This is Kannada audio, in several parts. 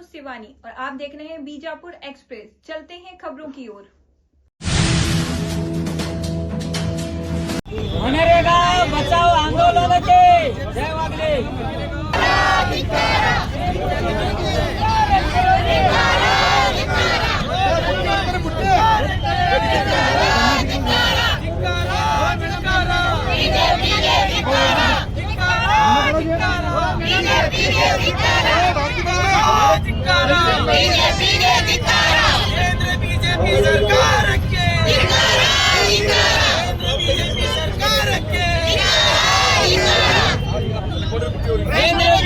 मनोज तिवारी और आप देख रहे हैं बीजापुर एक्सप्रेस। चलते हैं खबरों की ओर। मनरेगा बचाओ आंदोलन के जयवागले।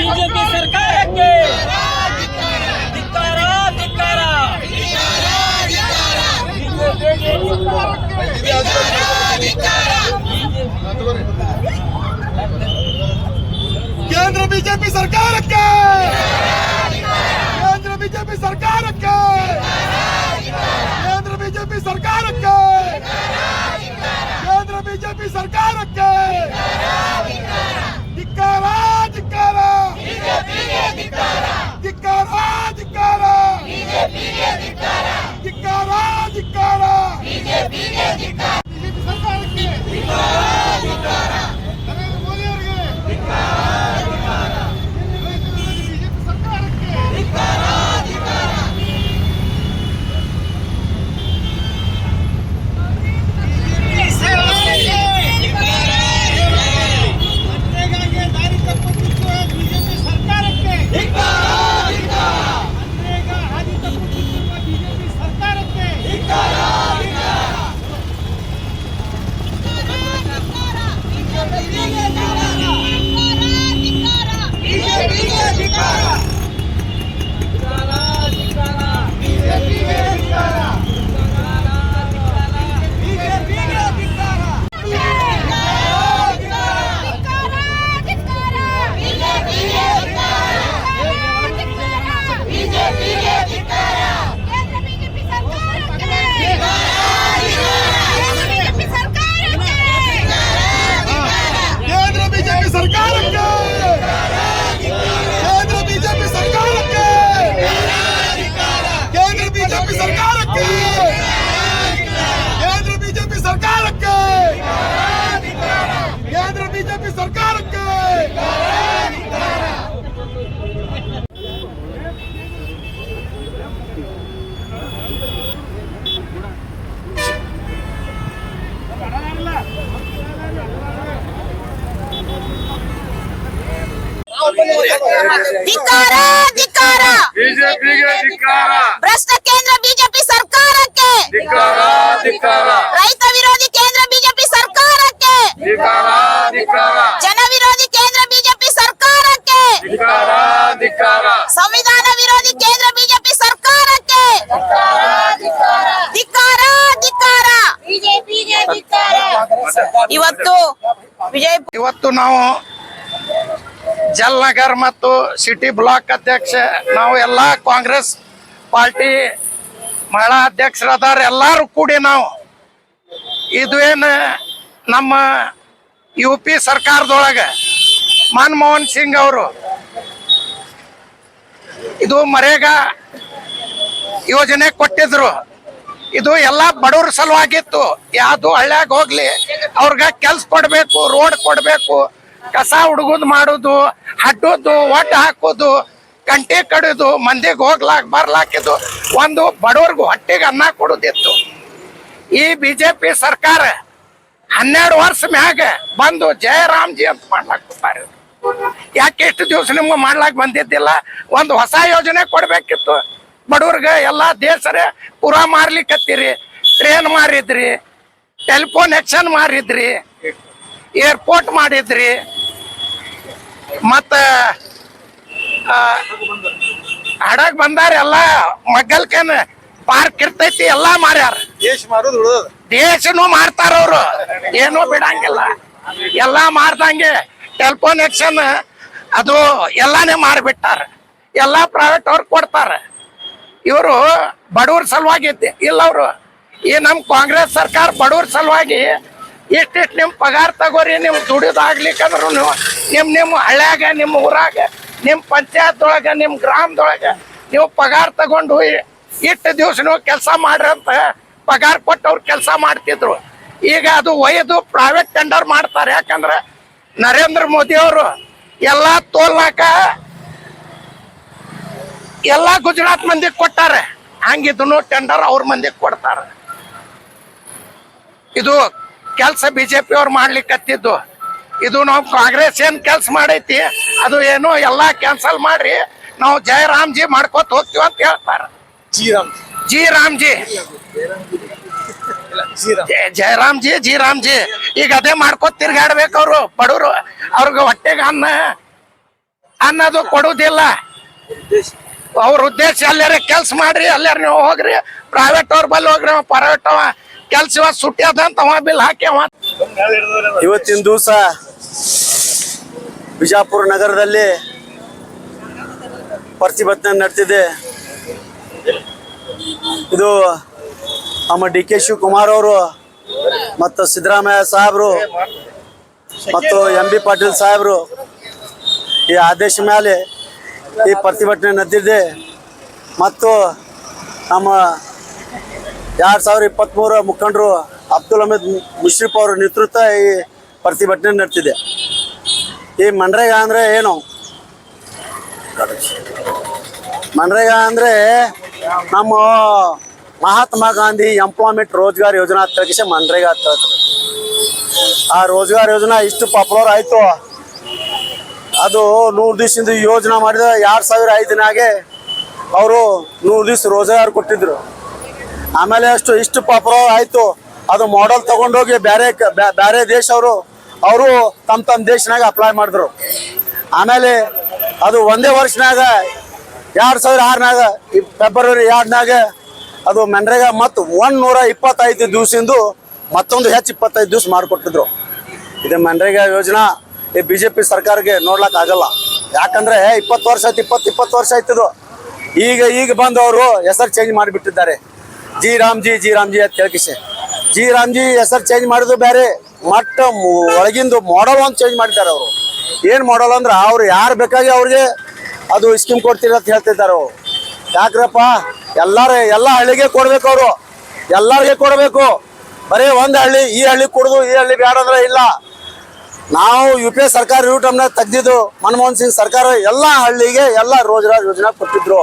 बीजेपी सरकार के धिक्कार धिक्कार। केंद्र बीजेपी सरकार के, केंद्र बीजेपी सरकार के, केंद्र बीजेपी सरकार के, केंद्र बीजेपी सरकार के धिक्कार धिक्कार धिक्कार धिक्कार धिक्कार धिक्कार बीजेपी सरकार के नरेंद्र मोदी ಅವರಿಗೆ बीजेपी सरकार के ಧಿಕ್ಕಾರ ಧಿಕ್ಕಾರ ಬಿಜೆಪಿಗೆ ಧಿಕ್ಕಾರ ಭ್ರಷ್ಟ ಕೇಂದ್ರ ಬಿಜೆಪಿ ಸರ್ಕಾರಕ್ಕೆ ಧಿಕ್ಕಾರ ಧಿಕ್ಕಾರ ರೈತ ವಿರೋಧಿ ಕೇಂದ್ರ ಬಿಜೆಪಿ ಸರ್ಕಾರಕ್ಕೆ ಧಿಕ್ಕಾರ ಧಿಕ್ಕಾರ ಜನ ವಿರೋಧಿ ಕೇಂದ್ರ ಬಿಜೆಪಿ ಸರ್ಕಾರಕ್ಕೆ ಧಿಕ್ಕಾರ ಧಿಕ್ಕಾರ ಸಂವಿಧಾನ ವಿರೋಧಿ ಕೇಂದ್ರ ಬಿಜೆಪಿ ಸರ್ಕಾರಕ್ಕೆ ಧಿಕ್ಕಾರ ಧಿಕ್ಕಾರ ಬಿಜೆಪಿಗೆ ಧಿಕ್ಕಾರ। ಇವತ್ತು ನಾವು ಜಲ್ನಗರ್ ಮತ್ತು ಸಿಟಿ ಬ್ಲಾಕ್ ಅಧ್ಯಕ್ಷ ನಾವು ಎಲ್ಲ ಕಾಂಗ್ರೆಸ್ ಪಾರ್ಟಿ ಮಹಿಳಾ ಅಧ್ಯಕ್ಷರದಾರ ಎಲ್ಲರೂ ಕೂಡಿ ನಾವು ಇದೇನು ನಮ್ಮ UP ಸರ್ಕಾರದೊಳಗೆ ಮನಮೋಹನ್ ಸಿಂಗ್ ಅವರು ಇದು ಮರೇಗಾ ಯೋಜನೆ ಕೊಟ್ಟಿದ್ರು. ಇದು ಎಲ್ಲ ಬಡವ್ರ ಸಲುವಾಗಿತ್ತು. ಯಾವುದು ಹಳ್ಳ್ಯಾಗ ಹೋಗ್ಲಿ ಅವ್ರಿಗೆ ಕೆಲ್ಸ ಕೊಡ್ಬೇಕು, ರೋಡ್ ಕೊಡ್ಬೇಕು, ಕಸ ಹುಡುಗುದು ಮಾಡುದು, ಹಡ್ಡುದು, ಒಡ್ಡು ಹಾಕೋದು, ಗಂಟೆ ಕಡಿದು, ಮಂದಿಗೆ ಹೋಗ್ಲಾಕ್ ಬರ್ಲಾಕಿದು, ಒಂದು ಬಡವ್ರಿಗೂ ಹೊಟ್ಟೆಗೆ ಅನ್ನ ಕೊಡುದಿತ್ತು. ಈ BJP ಸರ್ಕಾರ 12 ವರ್ಷ ಮ್ಯಾಗ ಬಂದು ಜಯರಾಮ್ಜಿ ಅಂತ ಮಾಡ್ಲಾಕ್ ಬರ್ತಾರೆ. ಯಾಕೆ ಎಷ್ಟು ದಿವಸ ನಿಮ್ಗೆ ಮಾಡ್ಲಾಕ್ ಬಂದಿದ್ದಿಲ್ಲ? ಒಂದು ಹೊಸ ಯೋಜನೆ ಕೊಡ್ಬೇಕಿತ್ತು ಬಡವ್ರಿಗೆ. ಎಲ್ಲ ದೇಶರೇ ಪೂರಾ ಮಾರ್ಲಿಕ್ಕತ್ತೀರಿ. ಟ್ರೇನ್ ಮಾರಿದ್ರಿ, ಟೆಲಿಫೋನ್ ಎಕ್ಷನ್ ಮಾರಿದ್ರಿ, ಏರ್ಪೋರ್ಟ್ ಮಾಡಿದ್ರಿ, ಮತ್ತ ಹಡಗ್ ಬಂದಾರ ಎಲ್ಲ ಮಗ್ಗಲ್ಕೇನ್ ಪಾರ್ಕ್ ಇರ್ತೈತಿ ಎಲ್ಲ ಮಾರ್ಯಾರ. ದೇಶನು ಮಾರ್ತಾರ ಅವ್ರು, ಏನೂ ಬಿಡಂಗಿಲ್ಲ. ಎಲ್ಲಾ ಮಾರ್ದಂಗೆ ಟೆಲಿಫೋನ್ ಎಕ್ಷನ್ ಅದು ಎಲ್ಲಾನೇ ಮಾರ್ಬಿಟ್ಟಾರ. ಎಲ್ಲಾ ಪ್ರೈವೇಟ್ ಅವ್ರು ಕೊಡ್ತಾರ. ಇವರು ಬಡವ್ರ ಸಲುವಾಗಿ ಇಲ್ಲ. ಅವರು ಈ ನಮ್ಮ ಕಾಂಗ್ರೆಸ್ ಸರ್ಕಾರ ಬಡವ್ರ ಸಲುವಾಗಿ ಇಷ್ಟಿಷ್ಟು ನಿಮ್ಮ ಪಗಾರ ತಗೋರಿ, ನಿಮ್ ದುಡಿದಾಗ್ಲಿಕ್ಕಂದ್ರು ನಿಮ್ಮ ಹಳ್ಳ್ಯಾಗ, ನಿಮ್ಮ ಊರಾಗ, ನಿಮ್ಮ ಪಂಚಾಯತ್ ಒಳಗ, ನಿಮ್ಮ ಗ್ರಾಮದೊಳಗ ನೀವು ಪಗಾರ ತಗೊಂಡು ಇಷ್ಟು ದಿವಸ ನೀವು ಕೆಲಸ ಮಾಡ್ರಿ ಅಂತ ಪಗಾರ ಕೊಟ್ಟವ್ರು ಕೆಲಸ ಮಾಡ್ತಿದ್ರು. ಈಗ ಅದು ಒಯ್ದು ಪ್ರೈವೇಟ್ ಟೆಂಡರ್ ಮಾಡ್ತಾರೆ. ಯಾಕಂದ್ರೆ ನರೇಂದ್ರ ಮೋದಿ ಅವರು ಎಲ್ಲ ತೋಲ್ನಾಕ ಎಲ್ಲ ಗುಜರಾತ್ ಮಂದಿಗೆ ಕೊಟ್ಟಾರೆ, ಹಂಗಿದ್ರು ಟೆಂಡರ್ ಅವ್ರ ಮಂದಿಗೆ ಕೊಡ್ತಾರೆ. ಇದು ಕೆಲಸ ಬಿಜೆಪಿ ಅವ್ರು ಮಾಡ್ಲಿಕ್ಕತ್ತಿದ್ದು. ಇದು ನಾವು ಕಾಂಗ್ರೆಸ್ ಏನ್ ಕೆಲಸ ಮಾಡೈತಿ ಅದು ಏನು ಎಲ್ಲಾ ಕ್ಯಾನ್ಸಲ್ ಮಾಡ್ರಿ, ನಾವು ಜಯರಾಮ್ಜಿ ಮಾಡ್ಕೊತ ಹೋಗ್ತೀವಿ ಅಂತ ಹೇಳ್ತಾರ. ಜಯರಾಮ್ಜಿ ಈಗ ಅದೇ ಮಾಡ್ಕೊತ ತಿರ್ಗಾಡ್ಬೇಕು. ಅವ್ರು ಬಡವರು, ಅವ್ರಿಗೆ ಹೊಟ್ಟೆಗೆ ಅನ್ನೋದು ಕೊಡುವುದಿಲ್ಲ. ಅವ್ರ ಉದ್ದೇಶ ಎಲ್ಲಾರ ಕೆಲ್ಸ ಮಾಡ್ರಿ, ಎಲ್ಲಾರ ನೀವು ಹೋಗ್ರಿ, ಪ್ರೈವೇಟ್ ಅವ್ರ ಬಲ್ಲಿ ಹೋಗ್ರಿ. ಪ್ರೈವೇಟ್ ಅವ ಕೆಲ್ಸ ಇವತ್ತು ಸುಟ್ಟಿ ಅದಂತ ಅವ ಬಿಲ್ ಹಾಕಿ ಇವತ್ತಿನ ದಿವಸ ಬಿಜಾಪುರ ನಗರದಲ್ಲಿ ಪ್ರತಿಭಟನೆ ನಡೆದಿದೆ. ಇದು ನಮ್ಮ ಡಿ.ಕೆ. ಶಿವಕುಮಾರ್ ಅವರು ಮತ್ತು ಸಿದ್ದರಾಮಯ್ಯ ಸಾಹೇಬರು ಮತ್ತು ಎಂ.ಬಿ. ಪಾಟೀಲ್ ಸಾಹೇಬರು ಈ ಆದೇಶ ಮೇಲೆ ಈ ಪ್ರತಿಭಟನೆ ನಡೆದಿದೆ. ಮತ್ತು ನಮ್ಮ 2023 ಮುಖಂಡರು ಅಬ್ದುಲ್ ಹಮೀದ್ ಮುಷ್ರಿಫ್ ಅವರ ನೇತೃತ್ವ ಈ ಪ್ರತಿಭಟನೆ ನಡೆದಿದೆ. ಈ ಮನ್ರೇಗಾ ಅಂದರೆ ಏನು? ಮನ್ರೇಗಾ ಅಂದರೆ ನಮ್ಮ ಮಹಾತ್ಮ ಗಾಂಧಿ ಎಂಪ್ಲಾಯ್ಮೆಂಟ್ ರೋಜ್ಗಾರ್ ಯೋಜನಾ ಅಂತ ಮನ್ರೇಗಾ ಅಂತ ಹೇಳ್ತಾರೆ. ಆ ರೋಜ್ಗಾರ್ ಯೋಜನಾ ಇಷ್ಟು ಪಾಪ್ಯುಲರ್ ಆಯಿತು. ಅದು 100 ದಿವಸದಿಂದ ಯೋಜನಾ ಮಾಡಿದ 2005ನಾಗೆ ಅವರು 100 ದಿವಸ ರೋಜ್ಗಾರ್ ಕೊಟ್ಟಿದ್ರು. ಆಮೇಲೆ ಇಷ್ಟು ಪಾಪ್ಯುಲರ್ ಆಯಿತು. ಅದು ಮಾಡೆಲ್ ತಗೊಂಡೋಗಿ ಬೇರೆ ದೇಶವರು ಅವರು ತಮ್ಮ ದೇಶನಾಗ ಅಪ್ಲೈ ಮಾಡಿದ್ರು. ಆಮೇಲೆ ಅದು ಒಂದೇ ವರ್ಷನಾಗ 2006ನಾಗ ಫೆಬ್ರವರಿ 2ನಾಗ ಅದು ಮನ್ರೇಗಾ ಮತ್ತು 125 ದಿವಸದಿಂದ ಮತ್ತೊಂದು ಹೆಚ್ಚು 25 ದಿವಸ ಮಾಡಿಕೊಟ್ಟಿದ್ರು. ಇದು ಮನ್ರೇಗಾ ಯೋಜನಾ ಈ BJP ಸರ್ಕಾರಕ್ಕೆ ನೋಡ್ಲಕ್ ಆಗಲ್ಲ. ಯಾಕಂದ್ರೆ 20 ವರ್ಷ ಆಯ್ತು, 20 ವರ್ಷ ಆಯ್ತದು. ಈಗ ಬಂದು ಅವರು ಹೆಸರು ಚೇಂಜ್ ಮಾಡಿಬಿಟ್ಟಿದ್ದಾರೆ. ಜಿ ರಾಮ್ಜಿ ಅಂತ ಹೇಳ್ಕಿಸಿ ಜಿ ರಾಮ್ಜಿ ಹೆಸರು ಚೇಂಜ್ ಮಾಡಿದ್ರು ಬೇರೆ, ಮಟ್ಟ ಒಳಗಿಂದು ಮಾಡಲ್ ಒಂದು ಚೇಂಜ್ ಮಾಡಿದ್ದಾರೆ. ಅವರು ಏನು ಮಾಡಲ್ ಅಂದ್ರೆ ಅವ್ರು ಯಾರು ಬೇಕಾಗಿ ಅವ್ರಿಗೆ ಅದು ಸ್ಕೀಮ್ ಕೊಡ್ತೀರ ಅಂತ ಹೇಳ್ತಿದ್ದಾರೆ. ಅವರು ಯಾಕ್ರಪ್ಪ ಎಲ್ಲ ಹಳ್ಳಿಗೆ ಕೊಡ್ಬೇಕು, ಅವರು ಎಲ್ಲರಿಗೆ ಕೊಡಬೇಕು. ಬರೀ ಒಂದು ಹಳ್ಳಿ ಈ ಹಳ್ಳಿ ಕೊಡುದು ಈ ಹಳ್ಳಿ ಬೇಡ ಅಂದ್ರೆ ಇಲ್ಲ. ನಾವು UPA ಸರ್ಕಾರ ಟೈಮ್ನ ತೆಗ್ದಿದ್ದು ಮನಮೋಹನ್ ಸಿಂಗ್ ಸರ್ಕಾರ ಎಲ್ಲ ಹಳ್ಳಿಗೆ ಎಲ್ಲ ರೋಜ್ಗಾರ್ ಯೋಜನಾ ಕೊಟ್ಟಿದ್ರು.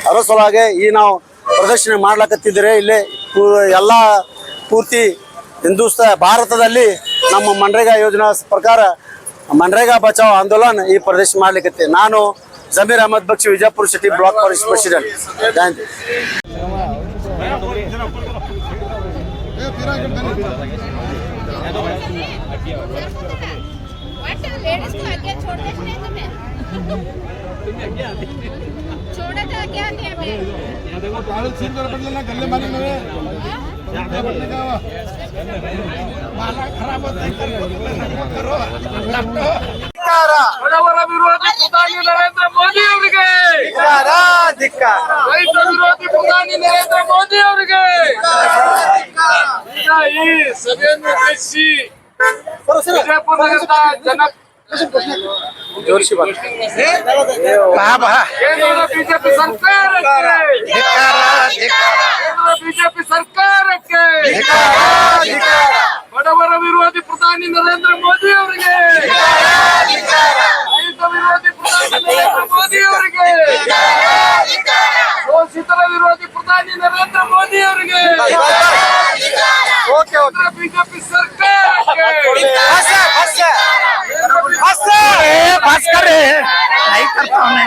ಅದರ ಸಲುವಾಗಿ ಈ ನಾವು ಪ್ರದರ್ಶನ ಮಾಡ್ಲಕತ್ತಿದ್ರೆ ಇಲ್ಲಿ ಎಲ್ಲ ಪೂರ್ತಿ ಭಾರತದಲ್ಲಿ ನಮ್ಮ ಮನ್ರೇಗಾ ಯೋಜನಾ ಪ್ರಕಾರ ಮನ್ರೇಗಾ ಬಚಾವ್ ಆಂದೋಲನ ಈ ಪ್ರದರ್ಶನ ಮಾಡ್ಲಿಕ್ಕೆ. ನಾನು Zameer Ahmad Bakshi, Vijayapura city block forest president. Thank you. छोड़ा जा क्या है हमें देखो ट्रैवल सीन कर बदलना गले मारने में बदलने का माला खराब होता है करो ಬಡವರ ವಿರೋಧಿ ಪ್ರಧಾನಿ ನರೇಂದ್ರ ಮೋದಿ ಅವರಿಗೆ, ರೈತ ವಿರೋಧಿ ಪ್ರಧಾನಿ ನರೇಂದ್ರ ಮೋದಿ ಅವರಿಗೆ ಈಗ ಈ ಸಭೆಯನ್ನು ಉದ್ದೇಶಿಸಿ ವಿಜಯಪುರ ನಗರದ ಕೇಂದ್ರದ ಬಿಜೆಪಿ ಸರ್ಕಾರಕ್ಕೆ ಬಡವರ ವಿರೋಧಿ ಪ್ರಧಾನಿ ನರೇಂದ್ರ ಮೋದಿ ಅವರಿಗೆ, ರೈತ ವಿರೋಧಿ ಪ್ರಧಾನಿ ನರೇಂದ್ರ ಮೋದಿ ಅವರಿಗೆ, ಶೋಷಿತರ ವಿರೋಧಿ ಪ್ರಧಾನಿ ನರೇಂದ್ರ ಮೋದಿ ಅವರಿಗೆ, ಬಿಜೆಪಿ ಸರ್ಕಾರಕ್ಕೆ ಭಾಸ್ಕರ್ नहीं करता हूँ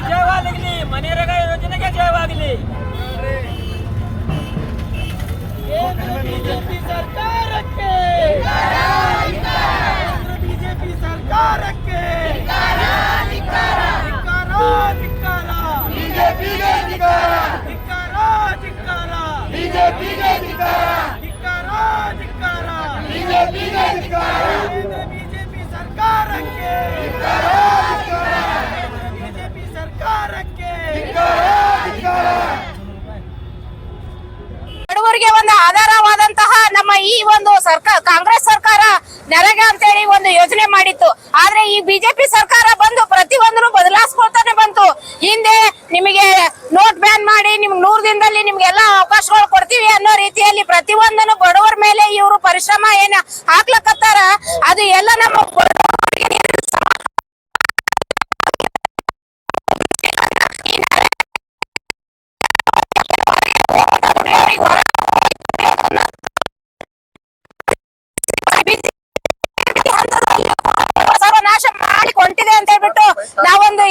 ಜಯವಾಗಲಿ ಮನ್ರೇಗಾ ಯೋಜನೆಗೆ ಜಯವಾಗಲಿ. ಬಿಜೆಪಿ ಸರ್ಕಾರಕ್ಕೆ, ಬಿಜೆಪಿ ಸರ್ಕಾರಕ್ಕೆ ಬಿಜೆಪಿ ಸರ್ಕಾರಕ್ಕೆ ಬಡವರಿಗೆ ಒಂದು ಆಧಾರವಾದಂತಹ ನಮ್ಮ ಈ ಈ ಒಂದು ಸರ್ಕಾರ ಕಾಂಗ್ರೆಸ್ ಸರ್ಕಾರ ನರೇಗಾ ಅಂತೇಳಿ ಒಂದು ಯೋಜನೆ ಮಾಡಿತ್ತು. ಆದ್ರೆ ಈ ಬಿಜೆಪಿ ಸರ್ಕಾರ ಬಂದು ಪ್ರತಿಯೊಂದನ್ನು ಬದಲಾಯಿಸ್ಕೊಳ್ತಾನೆ ಬಂತು. ಹಿಂದೆ ನಿಮಗೆ ನೋಟ್ ಬ್ಯಾನ್ ಮಾಡಿ ನಿಮ್ಗೆ 100 ದಿನದಲ್ಲಿ ನಿಮ್ಗೆಲ್ಲ ಅವಕಾಶಗಳು ಕೊಡ್ತೀವಿ ಅನ್ನೋ ರೀತಿಯಲ್ಲಿ ಪ್ರತಿಯೊಂದನ್ನು ಬಡವರ ಮೇಲೆ ಇವರು ಪರಿಶ್ರಮ ಏನ ಹಾಕ್ಲಕತ್ತಾರ. ಅದು ಎಲ್ಲ ನಮ್ಮ ಬಡವರಿಗೆ ಸರ್ವನಾಶ ಮಾಡಿ ಕೊಂಟಿದೆ ಅಂತ ಹೇಳ್ಬಿಟ್ಟು ನಾವೊಂದು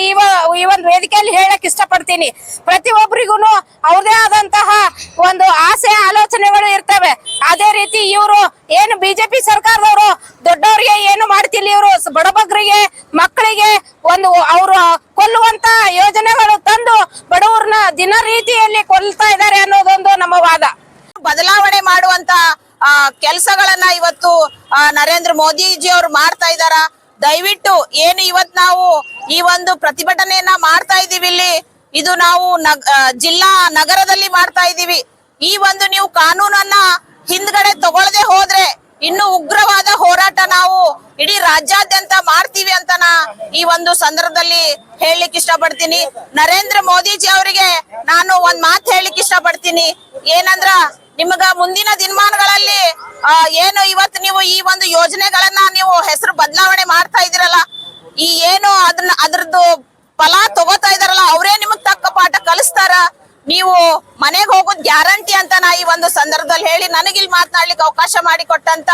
ಈ ಒಂದು ವೇದಿಕೆಯಲ್ಲಿ ಹೇಳಕ್ ಇಷ್ಟಪಡ್ತೀನಿ. ಪ್ರತಿಯೊಬ್ಬರಿಗೂ ಅವ್ರದೇ ಆದಂತಹ ಒಂದು ಆಸೆ ಆಲೋಚನೆಗಳು ಇರ್ತವೆ. ಅದೇ ರೀತಿ ಇವರು ಏನು ಬಿಜೆಪಿ ಸರ್ಕಾರದವರು ದೊಡ್ಡವರಿಗೆ ಏನು ಮಾಡ್ತಿಲ್ಲ, ಇವರು ಬಡಬಗ್ರಿಗೆ ಮಕ್ಕಳಿಗೆ ಒಂದು ಅವರು ಕೊಲ್ಲುವಂತ ಯೋಜನೆಗಳು ತಂದು ಬಡವರನ್ನ ದಿನ ರೀತಿಯಲ್ಲಿ ಕೊಲ್ತಾ ಇದ್ದಾರೆ ಅನ್ನೋದೊಂದು ನಮ್ಮ ವಾದ. ಬದಲಾವಣೆ ಮಾಡುವಂತ ಕೆಲಸಗಳನ್ನ ಇವತ್ತು ನರೇಂದ್ರ ಮೋದಿಜಿ ಅವರು ಮಾಡ್ತಾ ಇದಾರ. ದಯವಿಟ್ಟು ಏನು ಇವತ್ ನಾವು ಈ ಒಂದು ಪ್ರತಿಭಟನೆಯನ್ನ ಮಾಡ್ತಾ ಇದೀವಿ, ಇಲ್ಲಿ ಇದು ನಾವು ಜಿಲ್ಲಾ ನಗರದಲ್ಲಿ ಮಾಡ್ತಾ ಇದೀವಿ. ಈ ಒಂದು ನೀವು ಕಾನೂನನ್ನ ಹಿಂದ್ಗಡೆ ತಗೊಳ್ಳದೆ ಹೋದ್ರೆ ಇನ್ನು ಉಗ್ರವಾದ ಹೋರಾಟ ನಾವು ಇಡೀ ರಾಜ್ಯಾದ್ಯಂತ ಮಾಡ್ತೀವಿ ಅಂತ ಈ ಒಂದು ಸಂದರ್ಭದಲ್ಲಿ ಹೇಳಲಿಕ್ಕೆ ಇಷ್ಟಪಡ್ತೀನಿ. ನರೇಂದ್ರ ಮೋದಿಜಿ ಅವರಿಗೆ ನಾನು ಒಂದ್ ಮಾತು ಹೇಳಲಿಕ್ಕೆ ಇಷ್ಟಪಡ್ತೀನಿ. ಏನಂದ್ರ ನಿಮಗ ಮುಂದಿನ ದಿನಮಾನಗಳಲ್ಲಿ ಏನು ಇವತ್ತು ನೀವು ಈ ಒಂದು ಯೋಜನೆಗಳನ್ನ ನೀವು ಹೆಸರು ಬದಲಾವಣೆ ಮಾಡ್ತಾ ಇದೀರಲ್ಲ, ಈ ಏನು ಅದ್ರದ್ದು ಫಲ ತಗೋತಾ ಇದಾರಲ್ಲ, ಅವರೇ ನಿಮಗ್ ತಕ್ಕ ಪಾಠ ಕಲಿಸ್ತಾರ. ನೀವು ಮನೆಗೆ ಹೋಗೋದ್ ಗ್ಯಾರಂಟಿ ಅಂತ ನಾ ಈ ಒಂದು ಸಂದರ್ಭದಲ್ಲಿ ಹೇಳಿ ನನಗಿಲ್ಲಿ ಮಾತನಾಡ್ಲಿಕ್ಕೆ ಅವಕಾಶ ಮಾಡಿಕೊಟ್ಟಂತ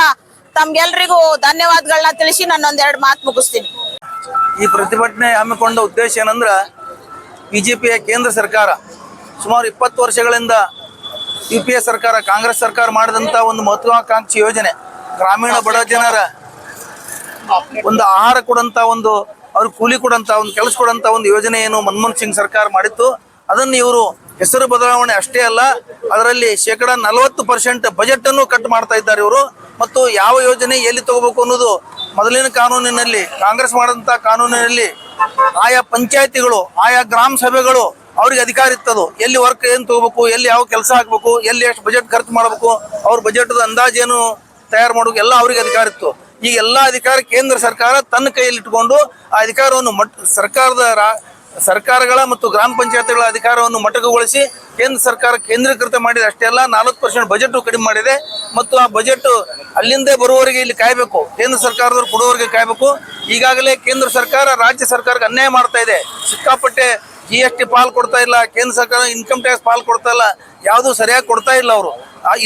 ತಮ್ಗೆಲ್ರಿಗೂ ಧನ್ಯವಾದಗಳನ್ನ ತಿಳಿಸಿ ನನ್ನೊಂದೆರಡು ಮಾತು ಮುಗಿಸ್ತೀನಿ. ಈ ಪ್ರತಿಭಟನೆ ಹಮ್ಮಿಕೊಂಡ ಉದ್ದೇಶ ಏನಂದ್ರ ಬಿಜೆಪಿಯ ಕೇಂದ್ರ ಸರ್ಕಾರ ಸುಮಾರು 20 ವರ್ಷಗಳಿಂದ UPA ಸರ್ಕಾರ ಕಾಂಗ್ರೆಸ್ ಸರ್ಕಾರ ಮಾಡಿದಂತ ಒಂದು ಮಹತ್ವಾಕಾಂಕ್ಷಿ ಯೋಜನೆ, ಗ್ರಾಮೀಣ ಬಡ ಜನರ ಒಂದು ಆಹಾರ ಕೊಡಂತ ಒಂದು ಅವ್ರ ಕೂಲಿ ಕೊಡಂತ ಒಂದು ಕೆಲಸ ಕೊಡಂತ ಒಂದು ಯೋಜನೆ ಏನು ಮನಮೋಹನ್ ಸಿಂಗ್ ಸರ್ಕಾರ ಮಾಡಿತ್ತು, ಅದನ್ನು ಇವರು ಹೆಸರು ಬದಲಾವಣೆ ಅಷ್ಟೇ ಅಲ್ಲ, ಅದರಲ್ಲಿ 40% ಬಜೆಟ್ ಅನ್ನು ಕಟ್ ಮಾಡ್ತಾ ಇದ್ದಾರೆ ಇವರು. ಮತ್ತು ಯಾವ ಯೋಜನೆ ಎಲ್ಲಿ ತಗೋಬೇಕು ಅನ್ನೋದು ಮೊದಲಿನ ಕಾನೂನಿನಲ್ಲಿ ಕಾಂಗ್ರೆಸ್ ಮಾಡಿದಂತ ಕಾನೂನಿನಲ್ಲಿ ಆಯಾ ಪಂಚಾಯತಿಗಳು ಆಯಾ ಗ್ರಾಮ ಸಭೆಗಳು ಅವ್ರಿಗೆ ಅಧಿಕಾರ ಇತ್ತದು. ಎಲ್ಲಿ ವರ್ಕ್ ಏನ್ ತಗೋಬೇಕು, ಎಲ್ಲಿ ಯಾವ ಕೆಲಸ ಹಾಕ್ಬೇಕು, ಎಲ್ಲಿ ಎಷ್ಟು ಬಜೆಟ್ ಖರ್ಚು ಮಾಡಬೇಕು, ಅವ್ರ ಬಜೆಟ್ ಅಂದಾಜೇನು ತಯಾರು ಮಾಡೋಕೆ ಎಲ್ಲ ಅವ್ರಿಗೆ ಅಧಿಕಾರ ಇತ್ತು. ಈಗ ಎಲ್ಲಾ ಅಧಿಕಾರ ಕೇಂದ್ರ ಸರ್ಕಾರ ತನ್ನ ಕೈಯಲ್ಲಿ ಇಟ್ಕೊಂಡು ಆ ಅಧಿಕಾರವನ್ನು ಸರ್ಕಾರಗಳ ಮತ್ತು ಗ್ರಾಮ ಪಂಚಾಯತ್ಗಳ ಅಧಿಕಾರವನ್ನು ಮೊಟಕುಗೊಳಿಸಿ ಕೇಂದ್ರ ಸರ್ಕಾರ ಕೇಂದ್ರೀಕೃತ ಮಾಡಿದೆ. ಅಷ್ಟೇ ಅಲ್ಲ 40% ಬಜೆಟ್ ಕಡಿಮೆ ಮಾಡಿದೆ. ಮತ್ತು ಆ ಬಜೆಟ್ ಅಲ್ಲಿಂದೇ ಬರುವವರೆಗೆ ಇಲ್ಲಿ ಕಾಯಬೇಕು, ಕೇಂದ್ರ ಸರ್ಕಾರದವ್ರು ಕೊಡುವವರೆಗೆ ಕಾಯಬೇಕು. ಈಗಾಗಲೇ ಕೇಂದ್ರ ಸರ್ಕಾರ ರಾಜ್ಯ ಸರ್ಕಾರಕ್ಕೆ ಅನ್ಯಾಯ ಮಾಡ್ತಾ ಇದೆ. ಸಿಕ್ಕಾಪಟ್ಟೆ GST ಪಾಲ್ ಕೊಡ್ತಾ ಇಲ್ಲ, ಕೇಂದ್ರ ಸರ್ಕಾರ ಇನ್ಕಮ್ ಟ್ಯಾಕ್ಸ್ ಪಾಲ್ ಕೊಡ್ತಾ ಇಲ್ಲ, ಯಾವುದು ಸರಿಯಾಗಿ ಕೊಡ್ತಾ ಇಲ್ಲ ಅವರು.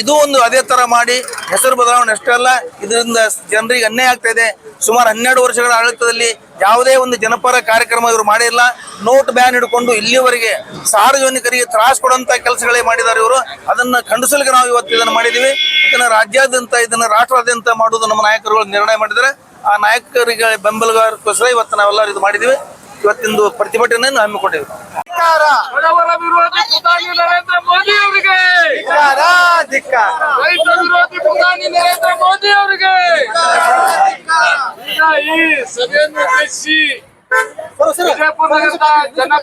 ಇದು ಒಂದು ಅದೇ ತರ ಮಾಡಿ ಹೆಸರು ಬದಲಾವಣೆ ಅಷ್ಟೇ ಅಲ್ಲ, ಇದರಿಂದ ಜನರಿಗೆ ಅನ್ಯಾಯ ಆಗ್ತಾ ಇದೆ. ಸುಮಾರು 12 ವರ್ಷಗಳ ಆಡಳಿತದಲ್ಲಿ ಯಾವುದೇ ಒಂದು ಜನಪರ ಕಾರ್ಯಕ್ರಮ ಇವರು ಮಾಡಿಲ್ಲ. ನೋಟ್ ಬ್ಯಾನ್ ಹಿಡ್ಕೊಂಡು ಇಲ್ಲಿವರೆಗೆ ಸಾರ್ವಜನಿಕರಿಗೆ ತ್ರಾಸ ಕೊಡುವಂತ ಕೆಲಸಗಳೇ ಮಾಡಿದ್ದಾರೆ ಇವರು. ಅದನ್ನ ಖಂಡಿಸಲಿಕ್ಕೆ ನಾವು ಇವತ್ತು ಇದನ್ನು ಮಾಡಿದೀವಿ. ಇದನ್ನ ರಾಜ್ಯಾದ್ಯಂತ ಇದನ್ನ ರಾಷ್ಟ್ರಾದ್ಯಂತ ಮಾಡುವುದು ನಮ್ಮ ನಾಯಕರುಗಳು ನಿರ್ಣಯ ಮಾಡಿದ್ದಾರೆ. ಆ ನಾಯಕರಿಗೆ ಬೆಂಬಲಗೋಸ್ಕರ ಇವತ್ತು ನಾವೆಲ್ಲರೂ ಇದು ಮಾಡಿದೀವಿ. ಇವತ್ತಿಂದು ಪ್ರತಿಭಟನೆಯನ್ನು ಹಮ್ಮಿಕೊಂಡಿದ್ದೀವಿ. ಬಡವರ ವಿರೋಧಿ ಪ್ರಧಾನಿ ನರೇಂದ್ರ ಮೋದಿ ಅವರಿಗೆ, ರೈತ ವಿರೋಧಿ ಪ್ರಧಾನಿ ನರೇಂದ್ರ ಮೋದಿ ಅವರಿಗೆ ಈಗ ಈ ಸಭೆಯನ್ನು ಉದ್ದೇಶಿಸಿ ವಿಜಯಪುರ ನಗರದ ಕೇಂದ್ರದ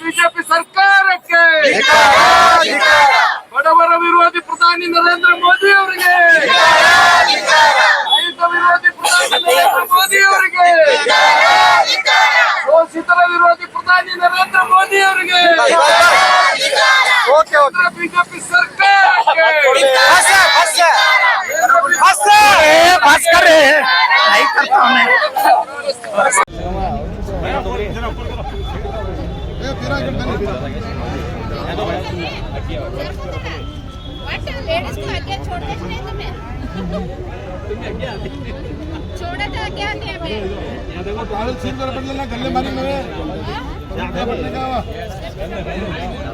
ಬಿಜೆಪಿ ಸರ್ಕಾರಕ್ಕೆ ಬಡವರ ವಿರೋಧಿ ಪ್ರಧಾನಿ ನರೇಂದ್ರ ಮೋದಿ ಅವರಿಗೆ, ರೈತ ವಿರೋಧಿ ಪ್ರಧಾನಿ ನರೇಂದ್ರ ಮೋದಿ ಅವರಿಗೆ, ಶೋಷಿತರ ವಿರೋಧಿ ಪ್ರಧಾನಿ ನರೇಂದ್ರ ಮೋದಿ ಅವರಿಗೆ, ಬಿಜೆಪಿ ಸರ್ಕಾರಕ್ಕೆ लेडीज को आगे छोड़ते नहीं तुम्हें छोड़ा था क्या नहीं हमें देखो ट्रैवल सीन कर बदलना गले मारी नवे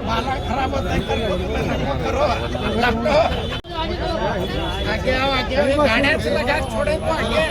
माला खराब होता है करो आगे आओ गाड़ी से लगा छोड़े तो आगे